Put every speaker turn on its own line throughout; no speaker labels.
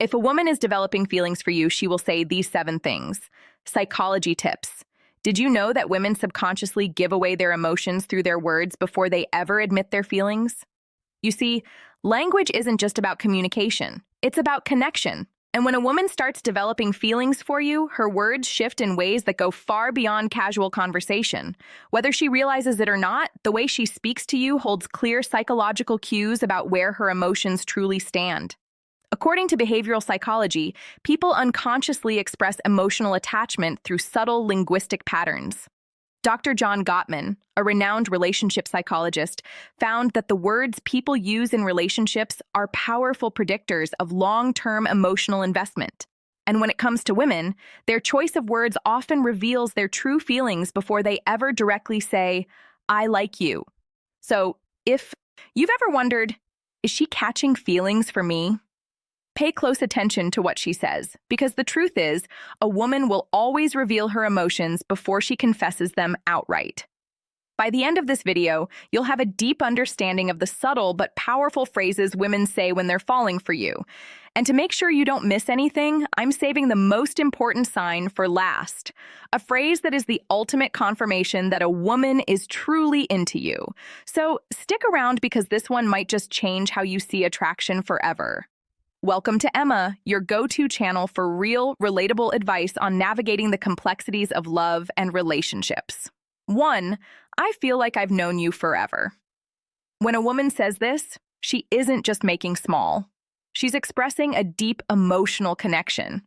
If a woman is developing feelings for you, she will say these 7 things. Psychology tips. Did you know that women subconsciously give away their emotions through their words before they ever admit their feelings? You see, language isn't just about communication. It's about connection. And when a woman starts developing feelings for you, her words shift in ways that go far beyond casual conversation. Whether she realizes it or not, the way she speaks to you holds clear psychological cues about where her emotions truly stand. According to behavioral psychology, people unconsciously express emotional attachment through subtle linguistic patterns. Dr. John Gottman, a renowned relationship psychologist, found that the words people use in relationships are powerful predictors of long-term emotional investment. And when it comes to women, their choice of words often reveals their true feelings before they ever directly say, "I like you." So, if you've ever wondered, is she catching feelings for me? Pay close attention to what she says, because the truth is, a woman will always reveal her emotions before she confesses them outright. By the end of this video, you'll have a deep understanding of the subtle but powerful phrases women say when they're falling for you. And to make sure you don't miss anything, I'm saving the most important sign for last, a phrase that is the ultimate confirmation that a woman is truly into you. So stick around, because this one might just change how you see attraction forever. Welcome to Emma, your go-to channel for real, relatable advice on navigating the complexities of love and relationships. 1. I feel like I've known you forever. When a woman says this, she isn't just making small. She's expressing a deep emotional connection.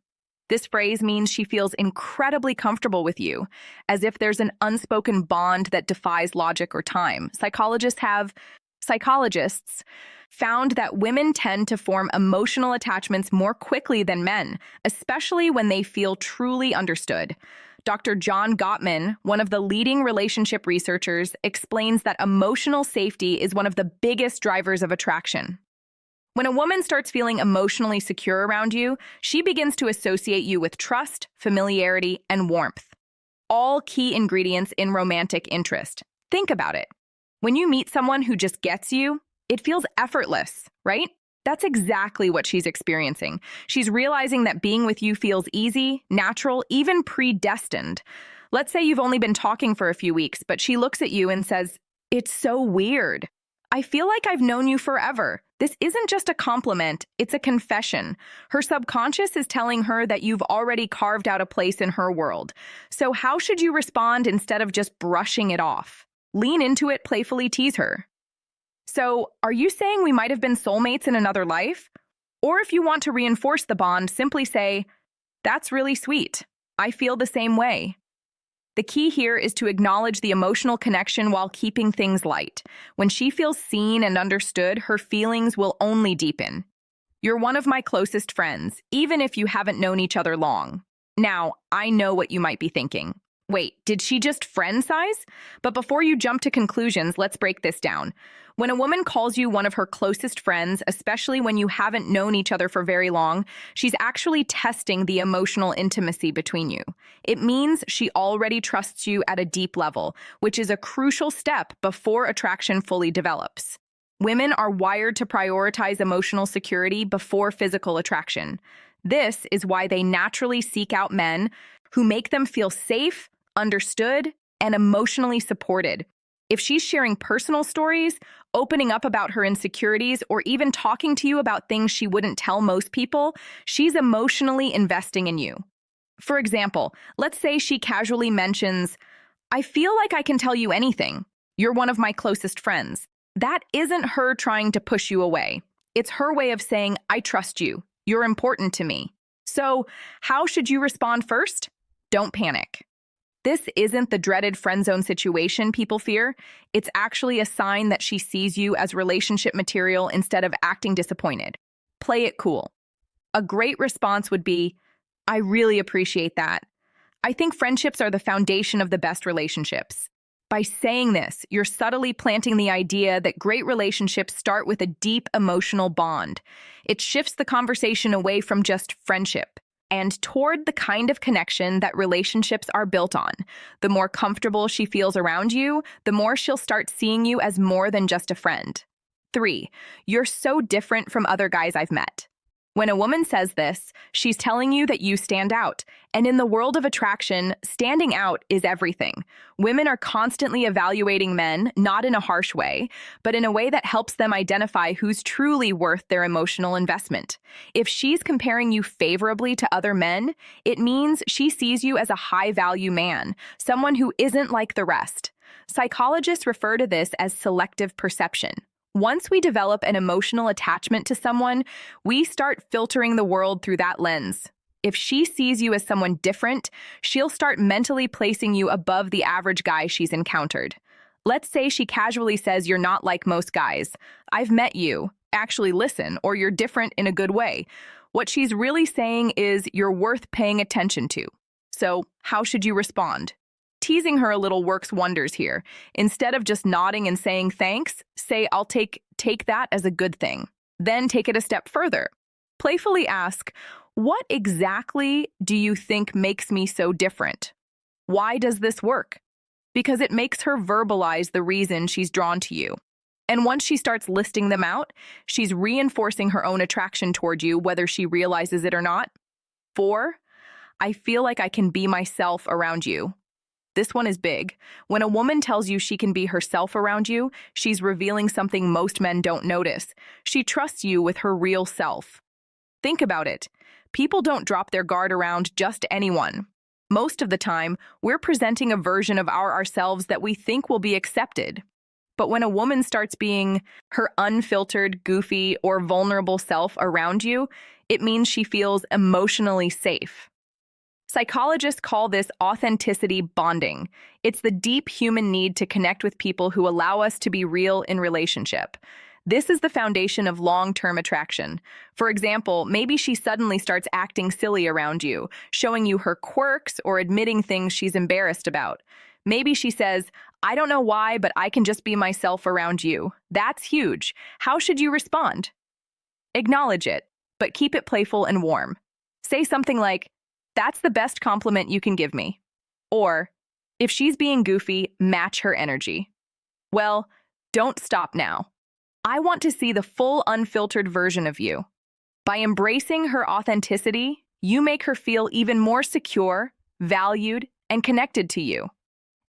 This phrase means she feels incredibly comfortable with you, as if there's an unspoken bond that defies logic or time. Psychologists found that women tend to form emotional attachments more quickly than men, especially when they feel truly understood. Dr. John Gottman, one of the leading relationship researchers, explains that emotional safety is one of the biggest drivers of attraction. When a woman starts feeling emotionally secure around you, she begins to associate you with trust, familiarity, and warmth, all key ingredients in romantic interest. Think about it. When you meet someone who just gets you, it feels effortless, right? That's exactly what she's experiencing. She's realizing that being with you feels easy, natural, even predestined. Let's say you've only been talking for a few weeks, but she looks at you and says, "It's so weird. I feel like I've known you forever." This isn't just a compliment, it's a confession. Her subconscious is telling her that you've already carved out a place in her world. So how should you respond instead of just brushing it off? Lean into it, playfully tease her. "So, are you saying we might have been soulmates in another life?" Or if you want to reinforce the bond, simply say, "That's really sweet. I feel the same way." The key here is to acknowledge the emotional connection while keeping things light. When she feels seen and understood, her feelings will only deepen. "You're one of my closest friends, even if you haven't known each other long." Now, I know what you might be thinking. Wait, did she just friend size? But before you jump to conclusions, let's break this down. When a woman calls you one of her closest friends, especially when you haven't known each other for very long, she's actually testing the emotional intimacy between you. It means she already trusts you at a deep level, which is a crucial step before attraction fully develops. Women are wired to prioritize emotional security before physical attraction. This is why they naturally seek out men who make them feel safe, understood, and emotionally supported. If she's sharing personal stories, opening up about her insecurities, or even talking to you about things she wouldn't tell most people, she's emotionally investing in you. For example, let's say she casually mentions, "I feel like I can tell you anything. You're one of my closest friends." That isn't her trying to push you away. It's her way of saying, "I trust you. You're important to me." So, how should you respond first? Don't panic. This isn't the dreaded friend zone situation people fear. It's actually a sign that she sees you as relationship material instead of acting disappointed. Play it cool. A great response would be, "I really appreciate that. I think friendships are the foundation of the best relationships." By saying this, you're subtly planting the idea that great relationships start with a deep emotional bond. It shifts the conversation away from just friendship and toward the kind of connection that relationships are built on. The more comfortable she feels around you, the more she'll start seeing you as more than just a friend. 3. You're so different from other guys I've met. When a woman says this, she's telling you that you stand out. And in the world of attraction, standing out is everything. Women are constantly evaluating men, not in a harsh way, but in a way that helps them identify who's truly worth their emotional investment. If she's comparing you favorably to other men, it means she sees you as a high-value man, someone who isn't like the rest. Psychologists refer to this as selective perception. Once we develop an emotional attachment to someone, we start filtering the world through that lens. If she sees you as someone different, she'll start mentally placing you above the average guy she's encountered. Let's say she casually says you're not like most guys. I've met you. Actually listen, or you're different in a good way. What she's really saying is you're worth paying attention to. So, how should you respond? Teasing her a little works wonders here. Instead of just nodding and saying thanks, say I'll take that as a good thing. Then take it a step further. Playfully ask, what exactly do you think makes me so different? Why does this work? Because it makes her verbalize the reason she's drawn to you. And once she starts listing them out, she's reinforcing her own attraction toward you, whether she realizes it or not. 4, I feel like I can be myself around you. This one is big. When a woman tells you she can be herself around you, she's revealing something most men don't notice. She trusts you with her real self. Think about it. People don't drop their guard around just anyone. Most of the time, we're presenting a version of ourselves that we think will be accepted. But when a woman starts being her unfiltered, goofy, or vulnerable self around you, it means she feels emotionally safe. Psychologists call this authenticity bonding. It's the deep human need to connect with people who allow us to be real in relationship. This is the foundation of long-term attraction. For example, maybe she suddenly starts acting silly around you, showing you her quirks or admitting things she's embarrassed about. Maybe she says, I don't know why, but I can just be myself around you. That's huge. How should you respond? Acknowledge it, but keep it playful and warm. Say something like, that's the best compliment you can give me. Or, if she's being goofy, match her energy. Well, don't stop now. I want to see the full unfiltered version of you. By embracing her authenticity, you make her feel even more secure, valued, and connected to you.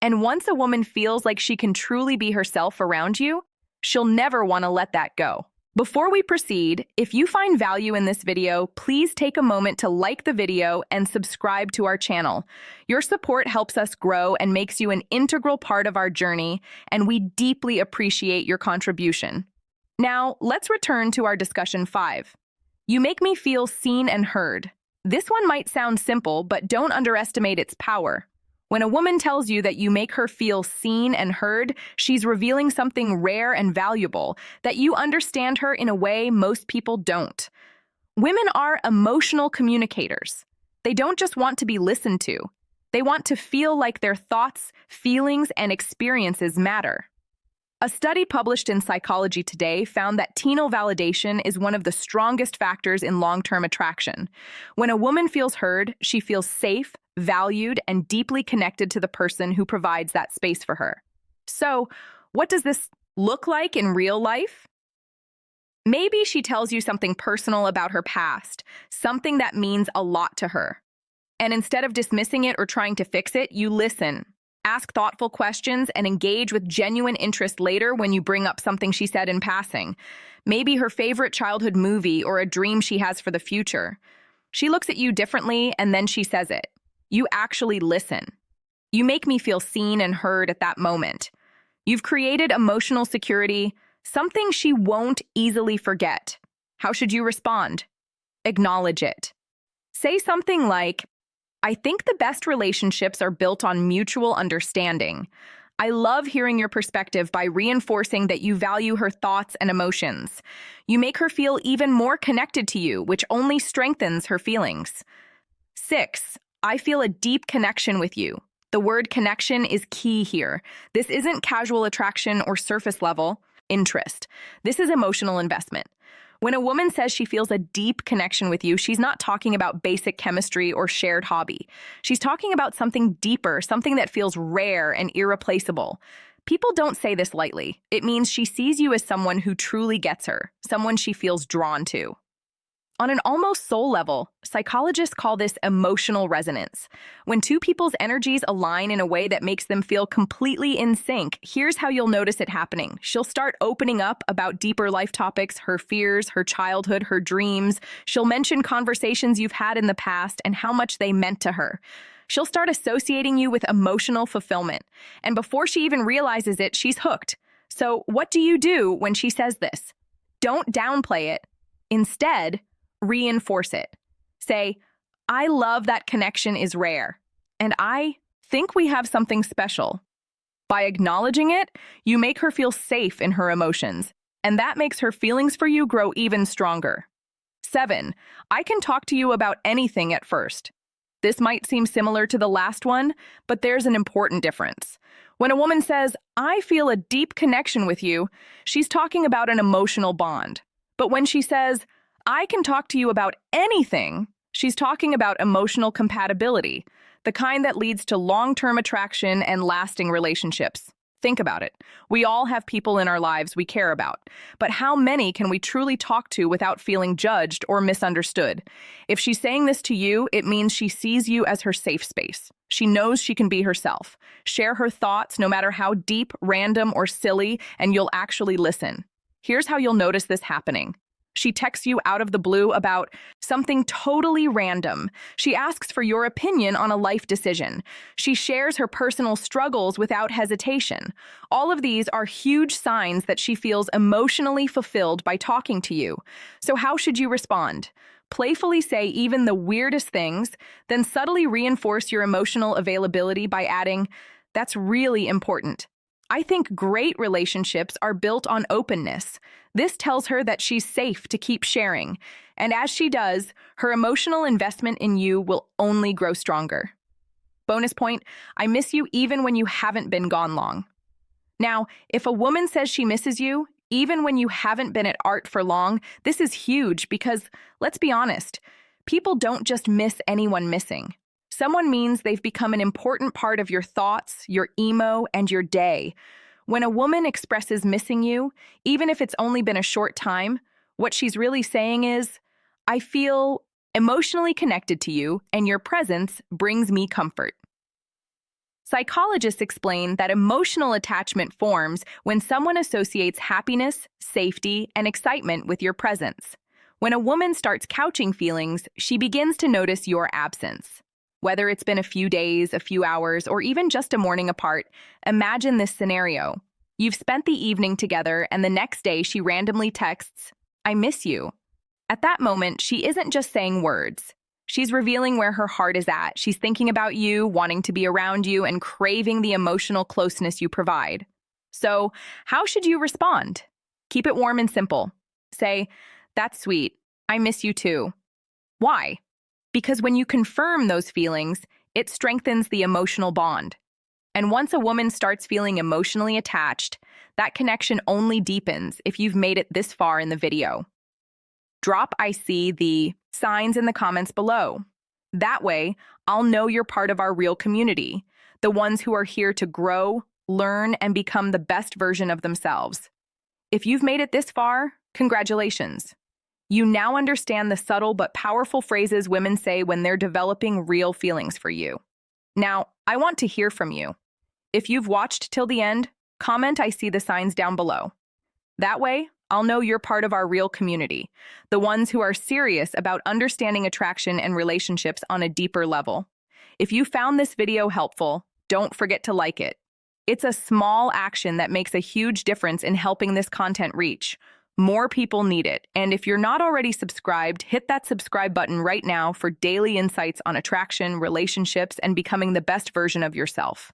And once a woman feels like she can truly be herself around you, she'll never want to let that go. Before we proceed, if you find value in this video, please take a moment to like the video and subscribe to our channel. Your support helps us grow and makes you an integral part of our journey, and we deeply appreciate your contribution. Now, let's return to our discussion 5. You make me feel seen and heard. This one might sound simple, but don't underestimate its power. When a woman tells you that you make her feel seen and heard, she's revealing something rare and valuable, that you understand her in a way most people don't. Women are emotional communicators. They don't just want to be listened to. They want to feel like their thoughts, feelings, and experiences matter. A study published in Psychology Today found that teenal validation is one of the strongest factors in long-term attraction. When a woman feels heard, she feels safe, valued, and deeply connected to the person who provides that space for her. So, what does this look like in real life? Maybe she tells you something personal about her past, something that means a lot to her. And instead of dismissing it or trying to fix it, you listen. Ask thoughtful questions and engage with genuine interest later when you bring up something she said in passing. Maybe her favorite childhood movie or a dream she has for the future. She looks at you differently and then she says it. You actually listen. You make me feel seen and heard at that moment. You've created emotional security, something she won't easily forget. How should you respond? Acknowledge it. Say something like, I think the best relationships are built on mutual understanding. I love hearing your perspective by reinforcing that you value her thoughts and emotions. You make her feel even more connected to you, which only strengthens her feelings. 6, I feel a deep connection with you. The word connection is key here. This isn't casual attraction or surface level interest. This is emotional investment. When a woman says she feels a deep connection with you, she's not talking about basic chemistry or shared hobby. She's talking about something deeper, something that feels rare and irreplaceable. People don't say this lightly. It means she sees you as someone who truly gets her, someone she feels drawn to. On an almost soul level, psychologists call this emotional resonance. When two people's energies align in a way that makes them feel completely in sync, here's how you'll notice it happening. She'll start opening up about deeper life topics, her fears, her childhood, her dreams. She'll mention conversations you've had in the past and how much they meant to her. She'll start associating you with emotional fulfillment. And before she even realizes it, she's hooked. So what do you do when she says this? Don't downplay it. Instead, reinforce it. Say, I love that connection is rare, and I think we have something special. By acknowledging it, you make her feel safe in her emotions, and that makes her feelings for you grow even stronger. 7. I can talk to you about anything at first. This might seem similar to the last one, but there's an important difference. When a woman says, I feel a deep connection with you, she's talking about an emotional bond. But when she says, I can talk to you about anything, she's talking about emotional compatibility, the kind that leads to long-term attraction and lasting relationships. Think about it. We all have people in our lives we care about, but how many can we truly talk to without feeling judged or misunderstood? If she's saying this to you, it means she sees you as her safe space. She knows she can be herself. Share her thoughts, no matter how deep, random, or silly, and you'll actually listen. Here's how you'll notice this happening. She texts you out of the blue about something totally random. She asks for your opinion on a life decision. She shares her personal struggles without hesitation. All of these are huge signs that she feels emotionally fulfilled by talking to you. So how should you respond? Playfully say even the weirdest things, then subtly reinforce your emotional availability by adding, "That's really important. I think great relationships are built on openness." This tells her that she's safe to keep sharing, and as she does, her emotional investment in you will only grow stronger. Bonus point, I miss you even when you haven't been gone long. Now, if a woman says she misses you, even when you haven't been at art for long, this is huge because, let's be honest, people don't just miss anyone missing. Someone means they've become an important part of your thoughts, your emo, and your day. When a woman expresses missing you, even if it's only been a short time, what she's really saying is, I feel emotionally connected to you, and your presence brings me comfort. Psychologists explain that emotional attachment forms when someone associates happiness, safety, and excitement with your presence. When a woman starts couching feelings, she begins to notice your absence. Whether it's been a few days, a few hours, or even just a morning apart, imagine this scenario. You've spent the evening together, and the next day she randomly texts, I miss you. At that moment, she isn't just saying words. She's revealing where her heart is at. She's thinking about you, wanting to be around you, and craving the emotional closeness you provide. So, how should you respond? Keep it warm and simple. Say, that's sweet. I miss you too. Why? Because when you confirm those feelings, it strengthens the emotional bond. And once a woman starts feeling emotionally attached, that connection only deepens if you've made it this far in the video. Drop I see the signs in the comments below. That way, I'll know you're part of our real community, the ones who are here to grow, learn, and become the best version of themselves. If you've made it this far, congratulations. You now understand the subtle but powerful phrases women say when they're developing real feelings for you. Now, I want to hear from you. If you've watched till the end, comment I see the signs down below. That way, I'll know you're part of our real community, the ones who are serious about understanding attraction and relationships on a deeper level. If you found this video helpful, don't forget to like it. It's a small action that makes a huge difference in helping this content reach. More people need it, and if you're not already subscribed, hit that subscribe button right now for daily insights on attraction, relationships, and becoming the best version of yourself.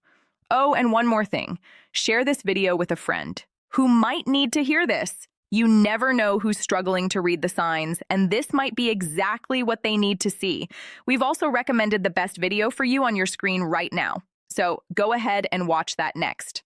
Oh, and one more thing. Share this video with a friend who might need to hear this. You never know who's struggling to read the signs, and this might be exactly what they need to see. We've also recommended the best video for you on your screen right now, so go ahead and watch that next.